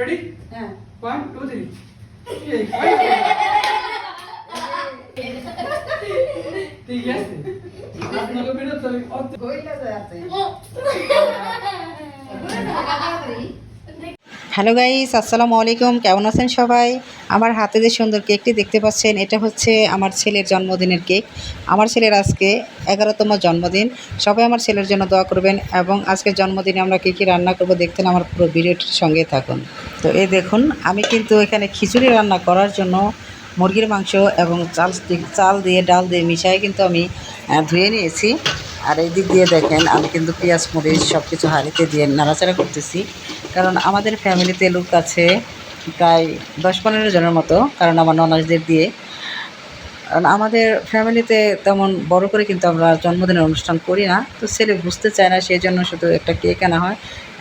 Ready? হ্যাঁ 1 2 3 ঠিক আছে আপনাকে বেরোতে হবে গইলা যাচ্ছে হ্যালো গাইস, আসসালামু আলাইকুম। কেমন আছেন সবাই? আমার হাতে যে সুন্দর কেকটি দেখতে পাচ্ছেন, এটা হচ্ছে আমার ছেলের জন্মদিনের কেক। আমার ছেলের আজকে 11তম জন্মদিন। সবাই আমার ছেলের জন্য দোয়া করবেন এবং আজকের জন্মদিনে আমরা কী কী রান্না করব দেখতেন আমার পুরো ভিডিওটির সঙ্গে থাকুন। তো এই দেখুন, আমি কিন্তু এখানে খিচুড়ি রান্না করার জন্য মুরগির মাংস এবং চাল দিয়ে ডাল দিয়ে মিশিয়ে কিন্তু আমি ধুয়ে নিয়েছি। আর এই দিক দিয়ে দেখেন, আমি কিন্তু পেঁয়াজ মরিচ সব কিছু হাঁড়িতে দিয়ে নাড়াচাড়া করতেছি, কারণ আমাদের ফ্যামিলিতে লোক আছে প্রায় 10-15 জনের মতো, কারণ আমার ননাসদের দিয়ে। কারণ আমাদের ফ্যামিলিতে তেমন বড় করে কিন্তু আমরা জন্মদিনের অনুষ্ঠান করি না, তো ছেলে বুঝতে চায় না, সেই জন্য শুধু একটা কেক আনা হয়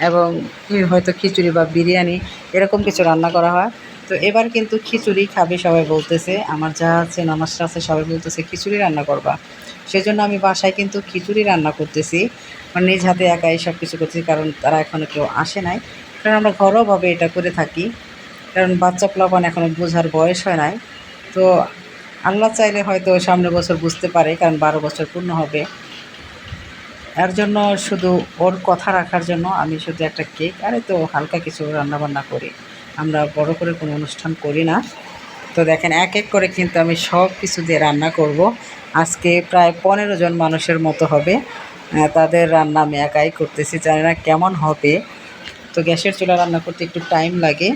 এবং হয়তো খিচুড়ি বা বিরিয়ানি এরকম কিছু রান্না করা হয়। তো এবার কিন্তু খিচুড়ি খাবে সবাই বলতেছে, আমার যা আছে ননাসরা আছে সবাই বলতেছে খিচুড়ি রান্না করবা। সেজন্য আমি বাসায় কিন্তু খিচুড়ি রান্না করতেছি, মানে নিজ হাতে একাই সব কিছু করতেছি, কারণ তারা এখনও কেউ আসে নাই। কারণ আমরা ঘরোয়াভাবে এটা করে থাকি, কারণ বাচ্চা পোলাপান এখনও বোঝার বয়স হয় নাই। তো আল্লাহ চাইলে হয়তো সামনের বছর বুঝতে পারে, কারণ 12 বছর পূর্ণ হবে। এর জন্য শুধু ওর কথা রাখার জন্য আমি শুধু একটা কেক আর তো হালকা কিছু রান্নাবান্না করি, আমরা বড় করে কোনো অনুষ্ঠান করি না। তো দেখেন, এক এক করে কিন্তু আমি সব কিছু দিয়ে রান্না করব। আজকে প্রায় 15 জন মানুষের মতো হবে, তাদের রান্না আমি একাই করতেছি, জানি না কেমন হবে। তো গ্যাসের চুলা রান্না করতে একটু টাইম লাগে,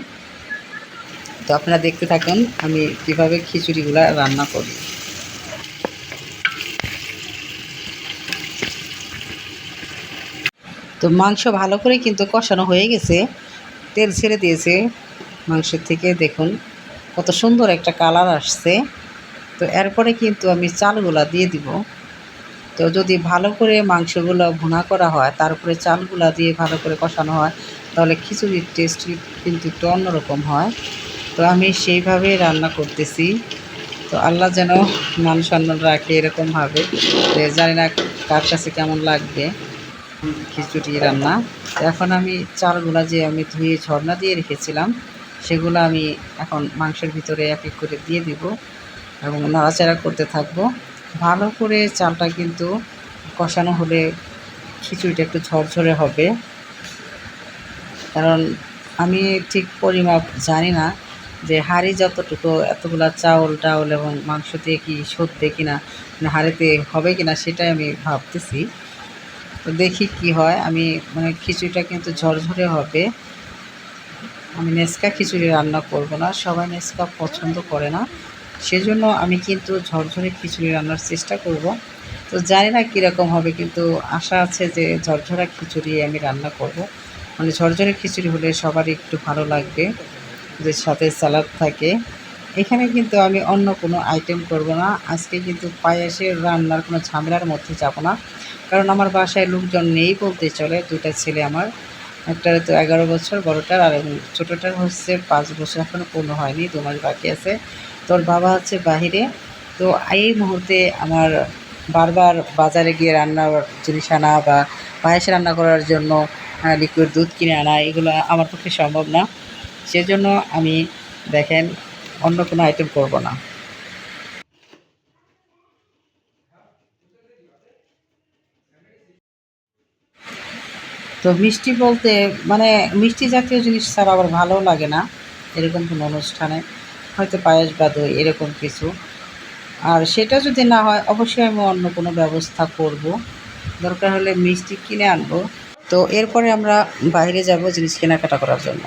তো আপনারা দেখতে থাকুন আমি কীভাবে খিচুড়িগুলো রান্না করি। তো মাংস ভালো করে কিন্তু কষানো হয়ে গেছে, তেল ছেড়ে দিয়েছে মাংসের থেকে, দেখুন কত সুন্দর একটা কালার আসছে। তো এরপরে কিন্তু আমি চালগুলা দিয়ে দিব। তো যদি ভালো করে মাংসগুলো ভুনা করা হয়, তারপরে চালগুলা দিয়ে ভালো করে কষানো হয়, তাহলে খিচুড়ির টেস্ট কিন্তু একটু অন্যরকম হয়। তো আমি সেইভাবে রান্না করতেছি। তো আল্লাহ যেন মান সম্মান রাখে এরকমভাবে, জানি না কার কাছে কেমন লাগবে খিচুড়ি রান্না। এখন আমি চালগুলা যে আমি ধুয়ে ঝরনা দিয়ে রেখেছিলাম, সেগুলো আমি এখন মাংসের ভিতরে এক এক করে দিয়ে দিব এবং নাড়াচাড়া করতে থাকবো। ভালো করে চালটা কিন্তু কষানো হলে খিচুড়িটা একটু ঝরঝরে হবে, কারণ আমি ঠিক পরিমাপ জানি না যে হাঁড়ি যতটুকু এতগুলা চাউল টাউল এবং মাংস দিয়ে কি সত্যি কিনা, মানে হাঁড়িতে হবে কিনা সেটাই আমি ভাবতেছি। তো দেখি কি হয়। আমি মানে খিচুড়িটা কিন্তু ঝরঝরে হবে। আমি নেস্কা খিচুড়ি রান্না করব না, সবাই নেস্কা পছন্দ করে না, সেজন্য আমি কিন্তু ঝরঝরে খিচুড়ি রান্নার চেষ্টা করব। তো জানি না কীরকম হবে, কিন্তু আশা আছে যে ঝরঝরা খিচুড়ি আমি রান্না করব। মানে ঝরঝরে খিচুড়ি হলে সবারই একটু ভালো লাগবে, যে সাথে স্যালাড থাকে। এখানে কিন্তু আমি অন্য কোনো আইটেম করব না, আজকে কিন্তু পায়েসের রান্নার কোনো ঝামেলার মধ্যে যাব না, কারণ আমার বাসায় লোকজন নেই বলতে চলে। 2টা ছেলে আমার, একটার তো 11 বছর বড়টার, আর ছোটোটার হচ্ছে 5 বছর এখনও পূর্ণ হয়নি, 2 মাস বাকি আছে। তোর বাবা হচ্ছে বাহিরে। তো এই মুহূর্তে আমার বারবার বাজারে গিয়ে রান্নার জিনিস আনা বা পায়েস রান্না করার জন্য লিকুইড দুধ কিনে আনা, এগুলো আমার পক্ষে সম্ভব না। সেজন্য আমি দেখেন অন্য কোনো আইটেম করব না। তো মিষ্টি বলতে মানে মিষ্টি জাতীয় জিনিস ছাড়া আবার ভালোও লাগে না এরকম কোনো অনুষ্ঠানে, হয়তো পায়েস বা দই এরকম কিছু। আর সেটা যদি না হয় অবশ্যই আমি অন্য কোনো ব্যবস্থা করব, দরকার হলে মিষ্টি কিনে আনবো। তো এরপরে আমরা বাইরে যাব জিনিস কেনাকাটা করার জন্য।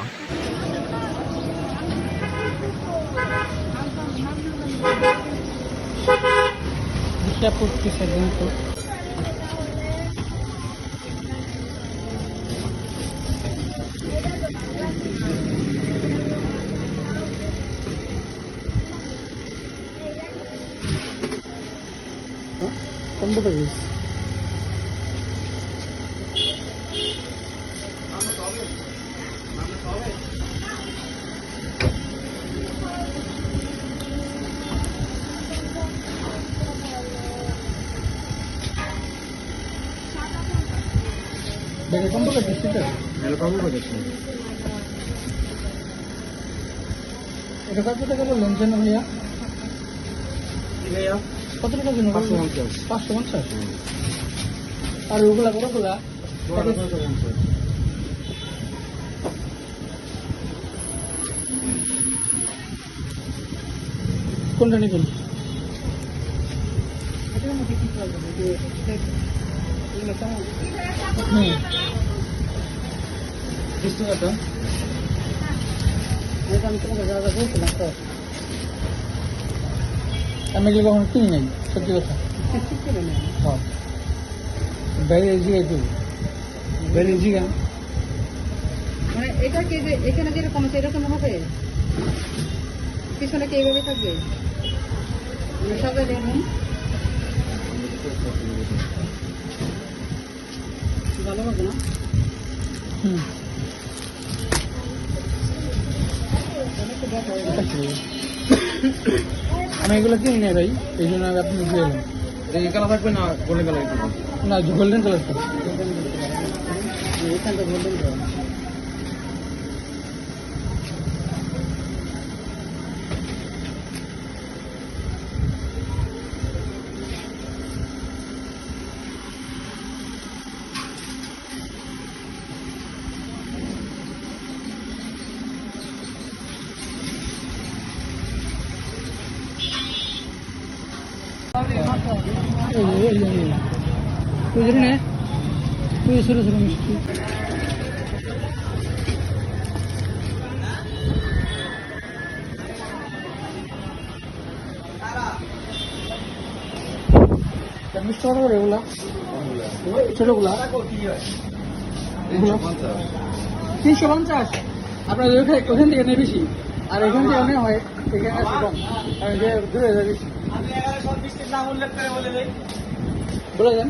এটা কত টাকা বললেন যেন ভাইয়া? কত টাকা যেন? 550। আর ওগুলা বড়গুলা কোনটা নেবেন? হুম, 20 টাকা দাম। আমি এগুলো কখনো কিনি নাই, সত্যি কথা। হ্যাঁ, বাইরে জিগাই দেবো, বাইরে জিগা। মানে এটা কি যে এখানে যেরকম আছে এরকম হবে, পিছনে কি এইভাবে থাকবে? সবাই দেখুন ভালো হবে না? হুম, আমি এগুলো কিনি নাই ভাই, এই জন্য আপনি দিয়ে এলাম। কালার থাকবে না গোল্ডেন কালার? না, গোল্ডেন কালারটা। এখানটা গোল্ডেন কালার। বুঝলি তুই ছোটো ছোটো মিষ্টি। মিষ্টি কত করে এগুলা? ছোটগুলা 350। আপনার ওখান থেকে নেই বেশি, আর এখান থেকে অনেক হয়, এখানে আছে কম, আর যে দূরে যায় বেশি। বলে দেন।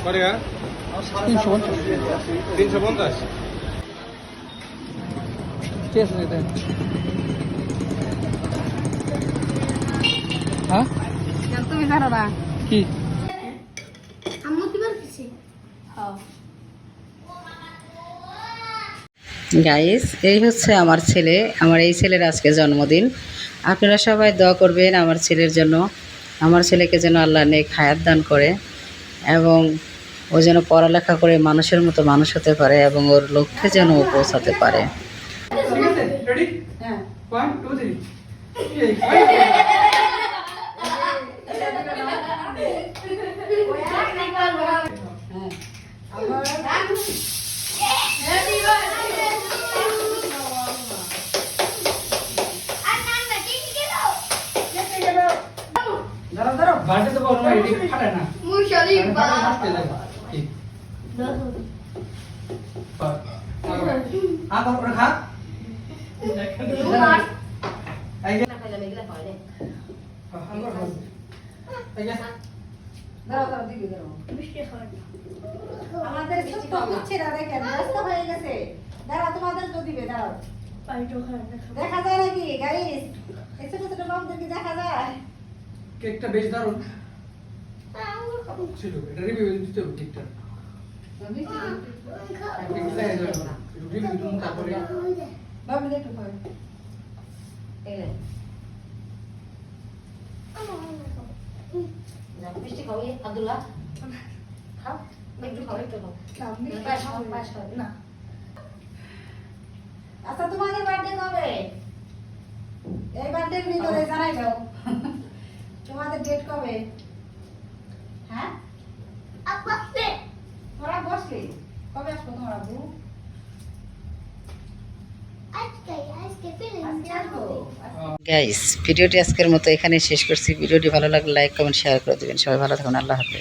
কত টাকা? 350। ঠিক আছে দেন। হ্যাঁ তুমি জানো না কি? গাইস, এই হচ্ছে আমার ছেলে। আমার এই ছেলের আজকে জন্মদিন। আপনারা সবাই দোয়া করবেন আমার ছেলের জন্য। আমার ছেলেকে যেন আল্লাহ নেক হায়াত দান করে এবং ও যেন পড়ালেখা করে মানুষের মতো মানুষ হতে পারে এবং ওর লক্ষ্যে যেন ও পৌঁছাতে পারে। রেডি? 1 2 3। দাঁড়াও দাঁড়াও, বাড়িতে তো বলো না, এটি ফাটে না। আবার ওরা খা। আমাদের ছোট্ট কুচ্ছিরা দেখেন ব্যস্ত হয়ে গেছে। দাঁড়াও, তোমাদের তো দিবে, দাঁড়াও। দেখা যায় নাকি গাইস? এই ছোট ছোট বাবুদেরকে দেখা যায়? কেকটা বেশ দারুণ ছিল, এটা রিভিউ দিতে হবে কেকটা। রিভিউ দিন তারপরে। বাবু দেখো কই? এই না মিষ্টি খাও আব্দুল্লাহ, খাও একটু খাও, একটু খাও। পাস খাও না। আচ্ছা, তোমাদের বার্থডে কবে? এই বার্থডের ভিতরে জানাই দাও। তোমাদের ডেট কবে? হ্যাঁ তোরা বসলে কবে আসবো তোমার আব্বু? গাইস, ভিডিওটি আজকের মতো এখানে শেষ করছি। ভিডিওটি ভালো লাগলে লাইক কমেন্ট শেয়ার করে দেবেন। সবাই ভালো থাকুন। আল্লাহ হাফেজ।